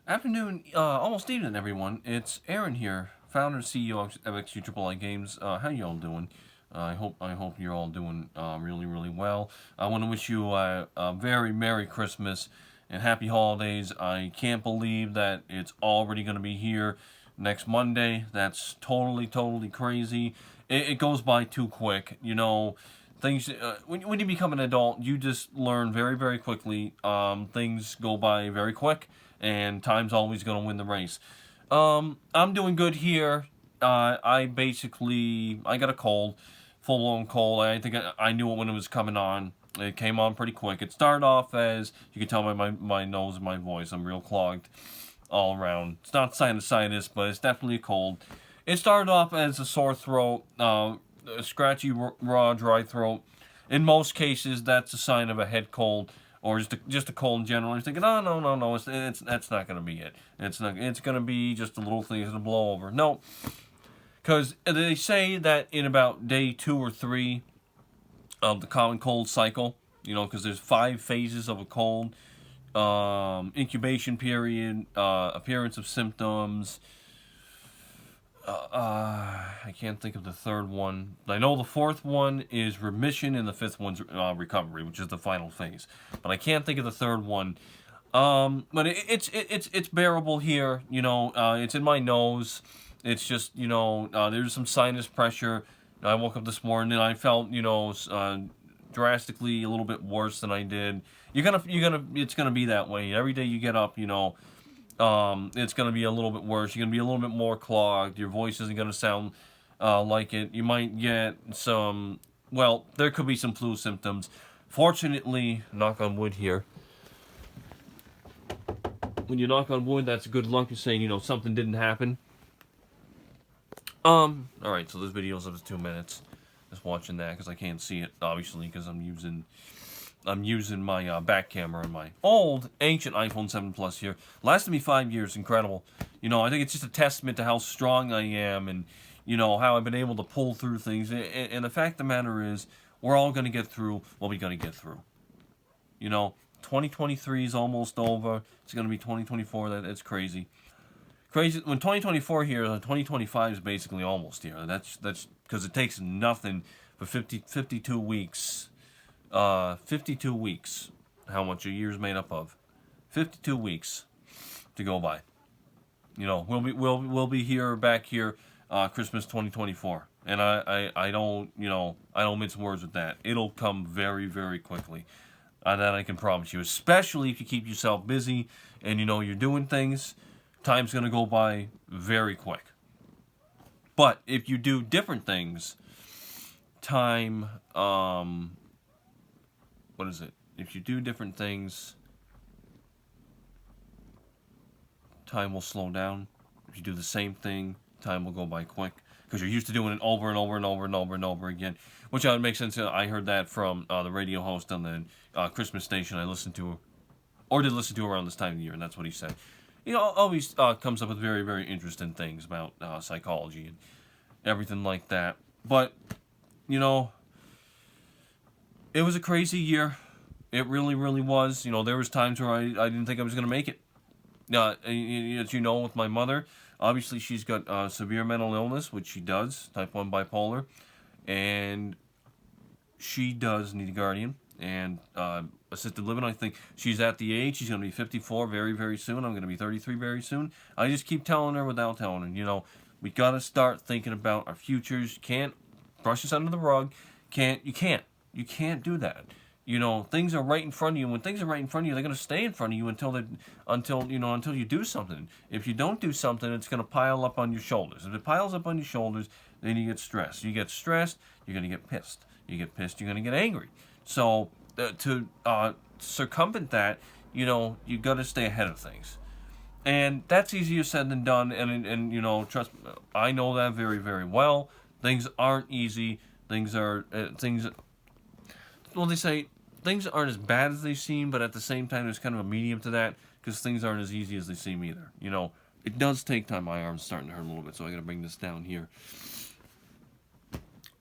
Afternoon, almost evening, everyone. It's Aaron here, founder and CEO of XUIII Games. How you all doing? I hope you're all doing really really well. I want to wish you a very Merry Christmas and Happy Holidays. I can't believe that it's already going to be here next Monday. That's totally crazy. It goes by too quick. Things when you become an adult, you just learn very quickly. Things go by very quick, and time's always going to win the race. I'm doing good here. I got a cold, full blown cold. I think I knew it when it was coming on. It came on pretty quick. It started off as you can tell by my nose and my voice. I'm real clogged all around. It's not sinusitis, but it's definitely a cold. It started off as a sore throat, a scratchy, raw, dry throat. In most cases, that's a sign of a head cold or just a cold in general. You're thinking, oh no, it's that's not gonna be it. It's not. It's gonna be just a little thing that's gonna blow over. No, because they say that in about day 2 or 3 of the common cold cycle, because there's 5 phases of a cold: incubation period, appearance of symptoms. I can't think of the third one. I know the fourth one is remission, and the fifth one's recovery, which is the final phase. But I can't think of the third one. But it's bearable here. It's in my nose. It's just there's some sinus pressure. I woke up this morning and I felt drastically a little bit worse than I did. It's gonna be that way every day you get up. It's going to be a little bit worse. You're going to be a little bit more clogged. Your voice isn't going to sound like it. You might get there could be some flu symptoms. Fortunately, knock on wood here. When you knock on wood, that's good luck. You're saying, something didn't happen. Alright, so this video is up to 2 minutes. Just watching that because I can't see it, obviously, because I'm using my back camera on my old, ancient iPhone 7 Plus here. Lasted me 5 years. Incredible. I think it's just a testament to how strong I am and, how I've been able to pull through things. And the fact of the matter is, we're all going to get through what we're going to get through. 2023 is almost over. It's going to be 2024. That's crazy. Crazy. When 2024 here, 2025 is basically almost here. That's because it takes nothing for 52 weeks. 52 weeks. How much a year's made up of? 52 weeks to go by. We'll be back here, Christmas 2024, and I don't mince words with that. It'll come very quickly. That I can promise you. Especially if you keep yourself busy and you're doing things, time's gonna go by very quick. But if you do different things, time what is it? If you do different things, time will slow down. If you do the same thing, time will go by quick because you're used to doing it over and over again. Which would make sense. I heard that from the radio host on the Christmas station I listened to, or did listen to around this time of the year, and that's what he said. Always comes up with very interesting things about psychology and everything like that. But it was a crazy year. It really was. There was times where I didn't think I was going to make it. As you know, with my mother, obviously she's got severe mental illness, which she does, type 1 bipolar, and she does need a guardian and assisted living. I think she's at the age, she's going to be 54 very soon. I'm going to be 33 very soon. I just keep telling her without telling her, we got to start thinking about our futures. You can't brush this under the rug. You can't do that. Things are right in front of you. When things are right in front of you, they're going to stay in front of you until you do something. If you don't do something, it's going to pile up on your shoulders. If it piles up on your shoulders, then you get stressed. You get stressed, you're going to get pissed. You get pissed, you're going to get angry. So to circumvent that, you got to stay ahead of things. And that's easier said than done. And trust me, I know that very well. Things aren't easy. Well, they say things aren't as bad as they seem, but at the same time, there's kind of a medium to that because things aren't as easy as they seem either. It does take time. My arm's starting to hurt a little bit, so I got to bring this down here.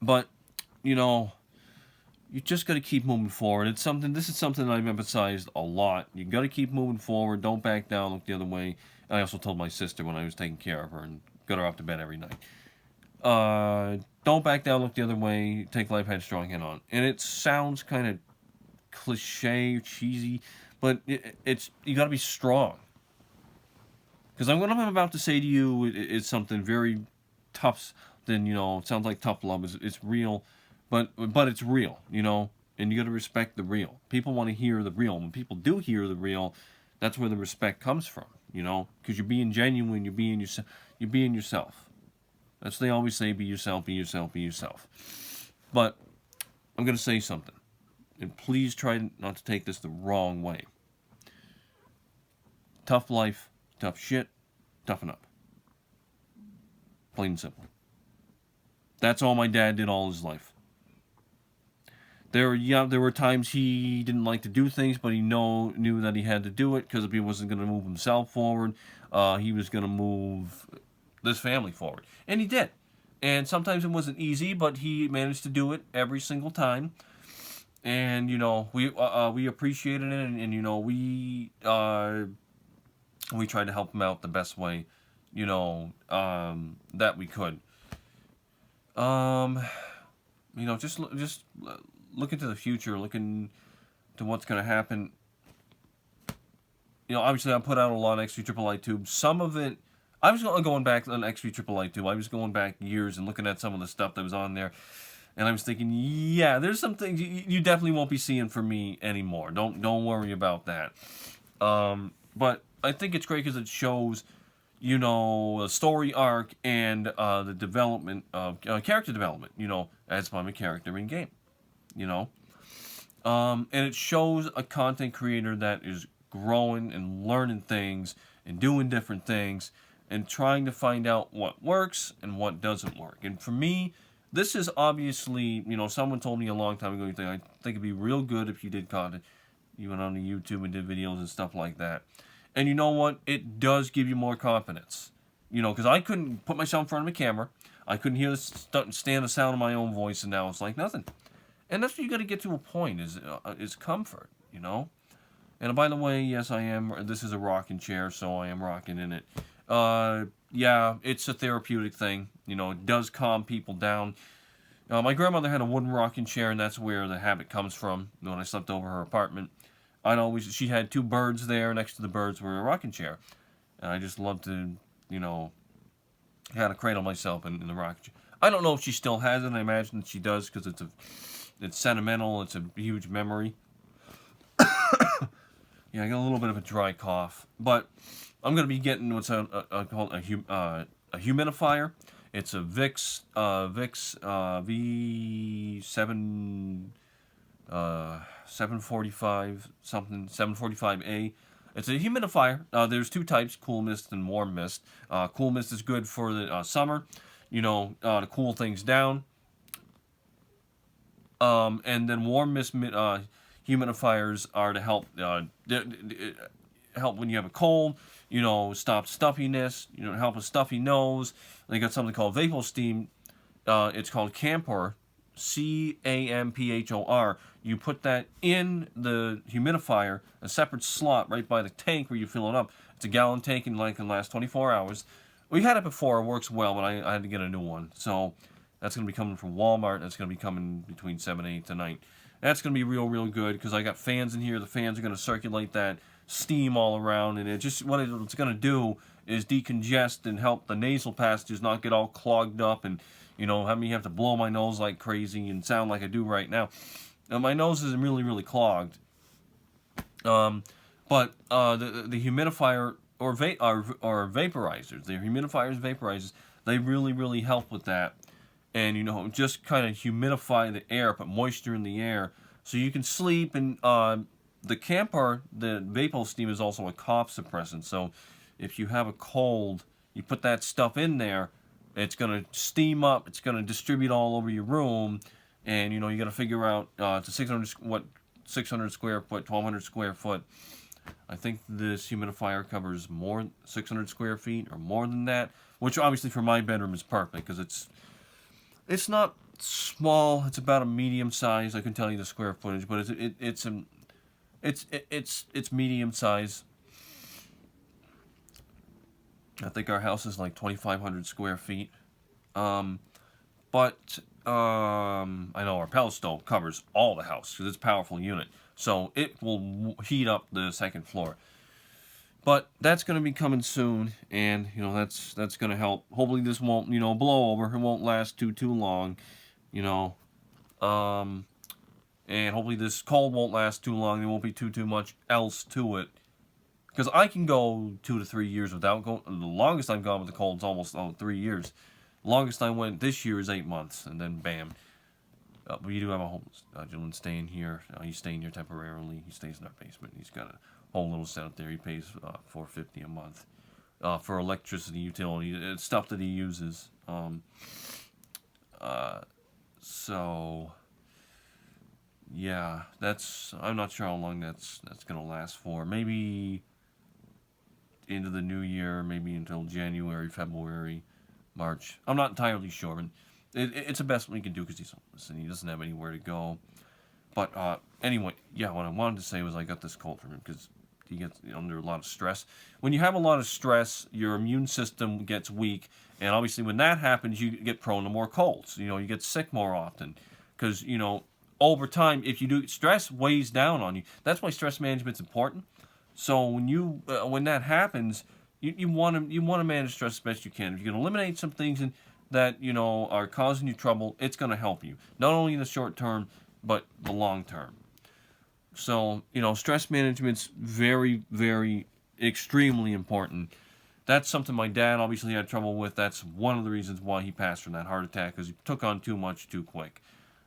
But, you just got to keep moving forward. This is something I've emphasized a lot. You got to keep moving forward. Don't back down, look the other way. I also told my sister when I was taking care of her and got her off to bed every night. Don't back down, look the other way, take life headstrong, head on. And it sounds kind of cliche, cheesy, but it's you got to be strong. Because what I'm about to say to you is something very tough. Then it sounds like tough love. It's real, but it's real. And you got to respect the real. People want to hear the real. When people do hear the real, that's where the respect comes from. Because you're being genuine. You're being yourself. You're being yourself. That's what they always say: be yourself, be yourself, be yourself. But I'm gonna say something, and please try not to take this the wrong way. Tough life, tough shit, toughen up. Plain and simple. That's all my dad did all his life. There were times he didn't like to do things, but he knew that he had to do it because if he wasn't going to move himself forward, he was going to move this family forward. And he did. And sometimes it wasn't easy, but he managed to do it every single time. And, we appreciated it, and we tried to help him out the best way, that we could. Just look into the future, look into what's going to happen. Obviously I put out a lot of XV tubes. Some of it, I was going back on XV tube. I was going back years and looking at some of the stuff that was on there. And I was thinking, yeah, there's some things you definitely won't be seeing from me anymore. Don't worry about that. But I think it's great because it shows, a story arc and the development of character development. As I'm a character in game. And it shows a content creator that is growing and learning things and doing different things and trying to find out what works and what doesn't work. And for me, this is obviously, someone told me a long time ago, I think it'd be real good if you did content. You went on to YouTube and did videos and stuff like that. And you know what? It does give you more confidence. Because I couldn't put myself in front of a camera. I couldn't stand the sound of my own voice, and now it's like nothing. And that's what you got to get to a point, is comfort, And by the way, yes, I am. This is a rocking chair, so I am rocking in it. Yeah, it's a therapeutic thing. It does calm people down. My grandmother had a wooden rocking chair, and that's where the habit comes from. When I slept over her apartment, she had 2 birds there. Next to the birds were a rocking chair, and I just loved to, kind of cradle myself in the rocking chair. I don't know if she still has it. I imagine that she does because it's sentimental. It's a huge memory. Yeah, I got a little bit of a dry cough, but I'm gonna be getting what's called a humidifier. It's a Vicks V7 745 something 745A. It's a humidifier. There's 2 types: cool mist and warm mist. Cool mist is good for the summer, to cool things down. And then warm mist humidifiers are to help help when you have a cold, stop stuffiness, help a stuffy nose. They got something called vapor steam. It's called Camphor, Camphor. You put that in the humidifier, a separate slot right by the tank where you fill it up. It's a gallon tank and can last 24 hours. We had it before, it works well, but I had to get a new one. So that's going to be coming from Walmart. That's going to be coming between 7 and 8 tonight. That's going to be real, real good because I got fans in here. The fans are going to circulate that steam all around, and what it's going to do is decongest and help the nasal passages not get all clogged up and, have me have to blow my nose like crazy and sound like I do right now. Now, my nose isn't really, really clogged. But the humidifier or vaporizers, the humidifiers, vaporizers, they really, really help with that. And, just kind of humidify the air, put moisture in the air so you can sleep. And the Camphor, the vapor steam, is also a cough suppressant. So if you have a cold, you put that stuff in there, it's going to steam up, it's going to distribute all over your room. And, you got to figure out, it's a 600 square foot, 1,200 square foot. I think this humidifier covers 600 square feet or more than that, which obviously for my bedroom is perfect because it's not small. It's about a medium size. I can tell you the square footage, but it's medium size. I think our house is like 2,500 square feet. But I know our pellet stove covers all the house because it's a powerful unit, so it will heat up the second floor. But that's going to be coming soon, and that's going to help. Hopefully, this won't blow over. It won't last too long, you know. And hopefully this cold won't last too long. There won't be too much else to it. Because I can go 2 to 3 years without going. The longest I've gone with the cold is almost 3 years. Longest I went this year is 8 months, and then bam. We do have a homeless gentleman staying here. He's staying here temporarily. He stays in our basement. He's got a whole little setup there. He pays $4.50 a month for electricity, utility, it's stuff that he uses. So yeah, I'm not sure how long that's gonna last for. Maybe into the new year, maybe until January, February, March. I'm not entirely sure, and it's the best we can do because he's homeless and he doesn't have anywhere to go. But anyway, yeah, what I wanted to say was I got this cold from him because he gets under a lot of stress. When you have a lot of stress, your immune system gets weak, and obviously when that happens, you get prone to more colds. You get sick more often because over time, if you do, stress weighs down on you. That's why stress management's important. So when that happens, you want to manage stress as best you can. If you can eliminate some things that are causing you trouble, it's going to help you not only in the short term but the long term. So stress management's very, very, extremely important. That's something my dad obviously had trouble with. That's one of the reasons why he passed from that heart attack, because he took on too much too quick.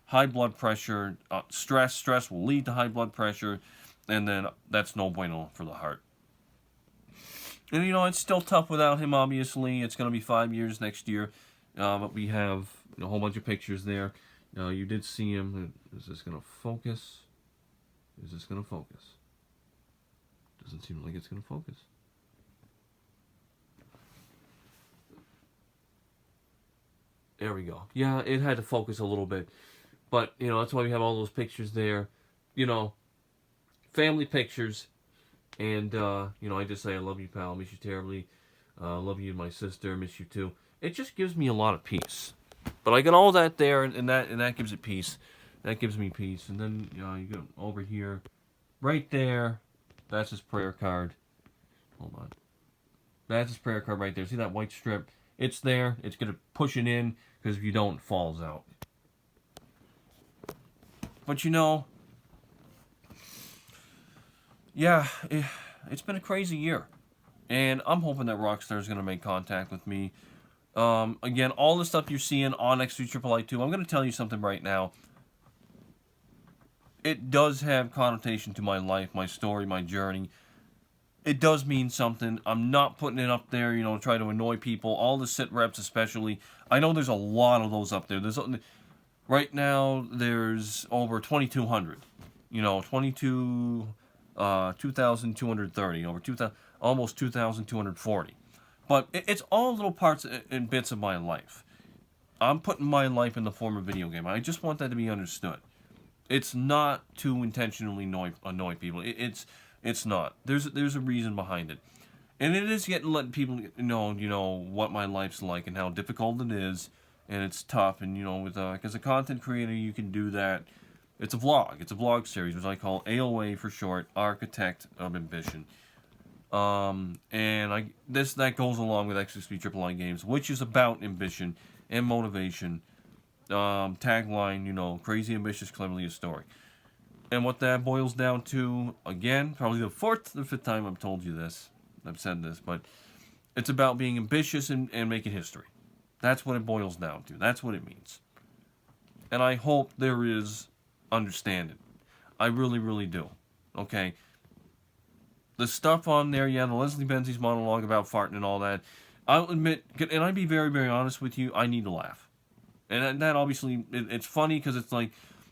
High blood pressure, stress will lead to high blood pressure, and then that's no bueno for the heart. And it's still tough without him, obviously. It's going to be 5 years next year, but we have a whole bunch of pictures there. You did see him. Is this going to focus? Doesn't seem like it's going to focus. There we go. Yeah, it had to focus a little bit. But, that's why we have all those pictures there. Family pictures. And, I just say, I love you, pal. Miss you terribly. Love you and my sister. Miss you too. It just gives me a lot of peace. But I got all that there, and that gives it peace. That gives me peace. And then, you go over here. Right there. That's his prayer card. Hold on. That's his prayer card right there. See that white strip? It's there. It's going to push it in, because if you don't, it falls out. But yeah, it's been a crazy year. And I'm hoping that Rockstar is going to make contact with me. Again, all the stuff you're seeing on X3 2, I'm going to tell you something right now. It does have connotation to my life, my story, my journey. It does mean something. I'm not putting it up there, try to annoy people. All the sit reps especially. I know there's a lot of those up there. Right now, there's over 2,200. 2,230. Over 2,000, almost 2,240. But it's all little parts and bits of my life. I'm putting my life in the form of video game. I just want that to be understood. It's not to intentionally annoy people. It's not. There's a reason behind it, and it is letting people know what my life's like and how difficult it is, and it's tough. And with as a content creator, you can do that. It's a vlog. It's a vlog series, which I call AOA for short, Architect of Ambition. And that goes along with X3 games, which is about ambition and motivation. Tagline, crazy ambitious, cleverly historic. And what that boils down to, again, probably the 4th or 5th time I've told you this, I've said this, but it's about being ambitious and making history. That's what it boils down to. That's what it means. And I hope there is understanding. I really, really do. Okay? The stuff on there, the Leslie Benzie's monologue about farting and all that, I'll admit, and I'd be very, very honest with you, I need to laugh. And that obviously, it's funny because it's like,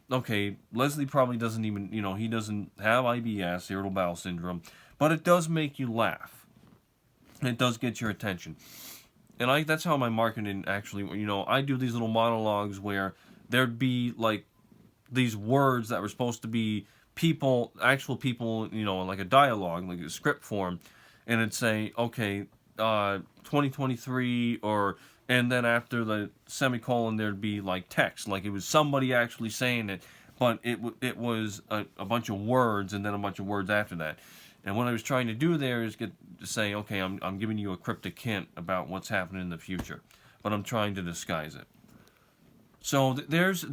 okay, Leslie probably doesn't even, he doesn't have IBS, irritable bowel syndrome, but it does make you laugh. It does get your attention. And that's how my marketing actually, I do these little monologues where there'd be like these words that were supposed to be people, actual people, like a dialogue, like a script form, and it'd say, okay, 2023, and then after the semicolon, there'd be like text, like it was somebody actually saying it, but it was a bunch of words, and then a bunch of words after that. And what I was trying to do there is get to say, okay, I'm giving you a cryptic hint about what's happening in the future, but I'm trying to disguise it. So there's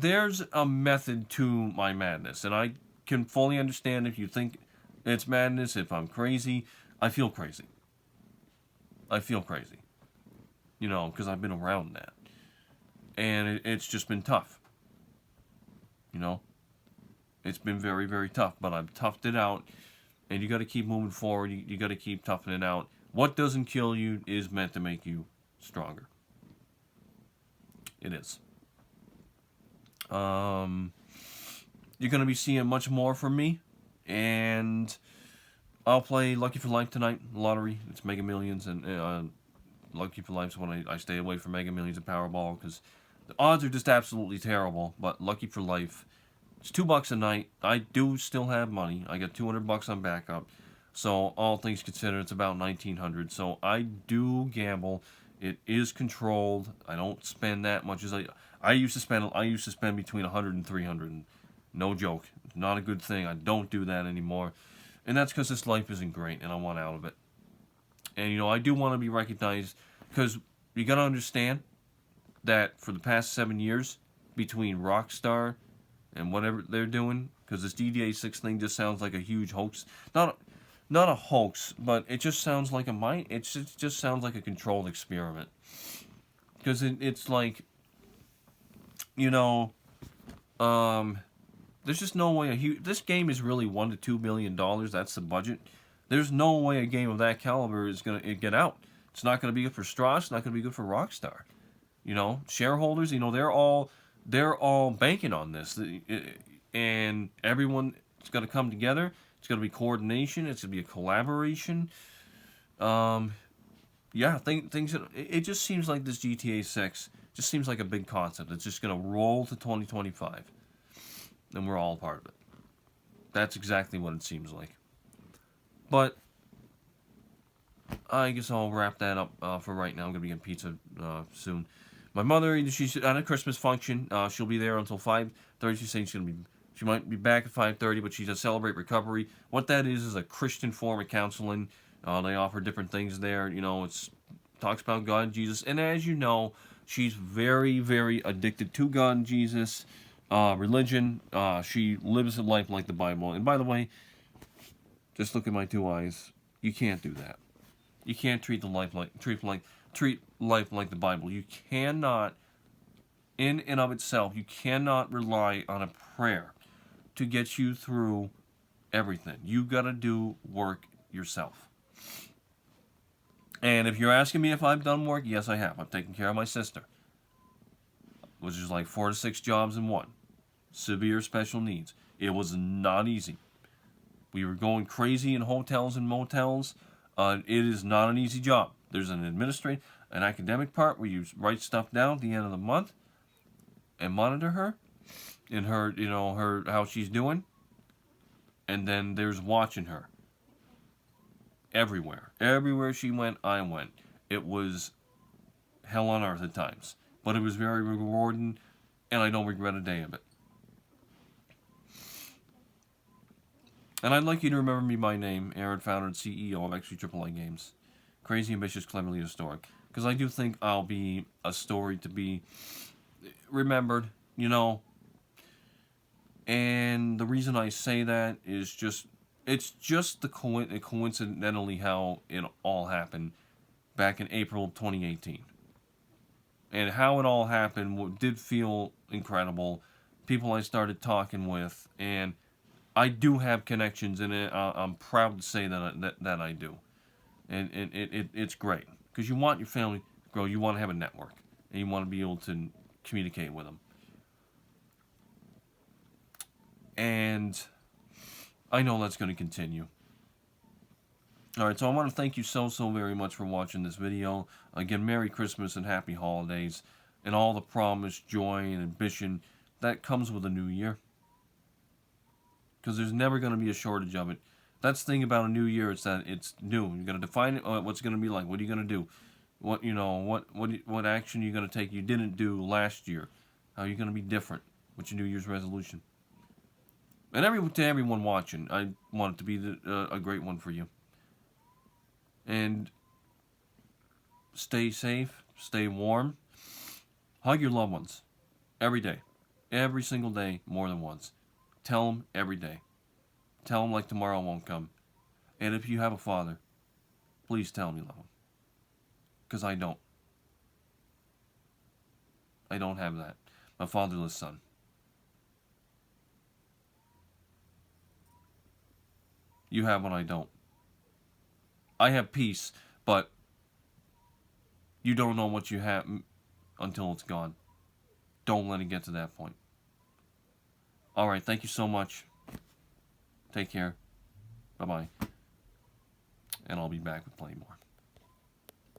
a method to my madness, and I can fully understand if you think it's madness. If I'm crazy, I feel crazy. I feel crazy, because I've been around that, and it's just been tough. It's been very, very tough, but I've toughed it out, and you got to keep moving forward. You got to keep toughing it out. What doesn't kill you is meant to make you stronger. It is. You're going to be seeing much more from me, and I'll play Lucky for Life tonight, lottery. It's Mega Millions, and Lucky for Life is when I stay away from Mega Millions and Powerball, because the odds are just absolutely terrible, but Lucky for Life, it's $2 a night. I do still have money. I got $200 on backup, so all things considered, it's about $1,900, so I do gamble. It is controlled. I don't spend that much as I used to spend. I used to spend between $100 and $300. No joke. Not a good thing. I don't do that anymore. And that's because this life isn't great and I want out of it. And, I do want to be recognized, because you got to understand that for the past 7 years, between Rockstar and whatever they're doing, because this DDA 6 thing just sounds like a huge hoax. Not a hoax, but it just sounds like it just sounds like a controlled experiment. Because it's like, there's just no way this game is really $1 to $2 billion. That's the budget. There's no way a game of that caliber is gonna get out. It's not gonna be good for Strauss. It's not gonna be good for Rockstar. Shareholders. They're all banking on this, and everyone. It's got to come together. It's got to be coordination. It's gonna be a collaboration. Things. It just seems like this GTA 6 just seems like a big concept. It's just gonna roll to 2025. And we're all part of it. That's exactly what it seems like. But I guess I'll wrap that up for right now. I'm going to be getting pizza soon. My mother, she's at a Christmas function. She'll be there until 5:30. She's saying she might be back at 5:30, but she's to celebrate recovery. What that is a Christian form of counseling. They offer different things there. It's talks about God and Jesus. And as you know, she's very, very addicted to God and Jesus. Religion, she lives a life like the Bible. And by the way, just look at my two eyes. You can't do that. You can't treat life like the Bible. You cannot, in and of itself, you cannot rely on a prayer to get you through everything. You gotta do work yourself. And if you're asking me if I've done work, yes, I have. I've taken care of my sister, which is like 4 to 6 jobs in one. Severe special needs. It was not easy. We were going crazy in hotels and motels. It is not an easy job. There's an academic part where you write stuff down at the end of the month and monitor her and her how she's doing. And then there's watching her. Everywhere she went, I went. It was hell on earth at times, but it was very rewarding, and I don't regret a day of it. And I'd like you to remember me by name, Aaron, founder and CEO of Actually AAA Games. Crazy, ambitious, cleverly historic. Because I do think I'll be a story to be remembered, And the reason I say that is it's just coincidentally how it all happened back in April 2018. And how it all happened did feel incredible. People I started talking with, and I do have connections in it. I'm proud to say that I do. And it's great. Because you want your family to grow. You want to have a network. And you want to be able to communicate with them. And I know that's going to continue. Alright, so I want to thank you so very much for watching this video. Again, Merry Christmas and Happy Holidays. And all the promise, joy, and ambition that comes with a new year. Because there's never going to be a shortage of it. That's the thing about a new year, it's that it's new. You're going to define it, what's going to be like. What are you going to do? What action are you going to take you didn't do last year? How are you going to be different? What's your New Year's resolution? And to everyone watching, I want it to be a great one for you. And stay safe, stay warm. Hug your loved ones every day. Every single day, more than once. Tell them every day. Tell them like tomorrow won't come. And if you have a father, please tell him you love him. Because I don't. I don't have that. My fatherless son. You have what I don't. I have peace, but you don't know what you have until it's gone. Don't let it get to that point. Alright, thank you so much. Take care. Bye-bye. And I'll be back with plenty more.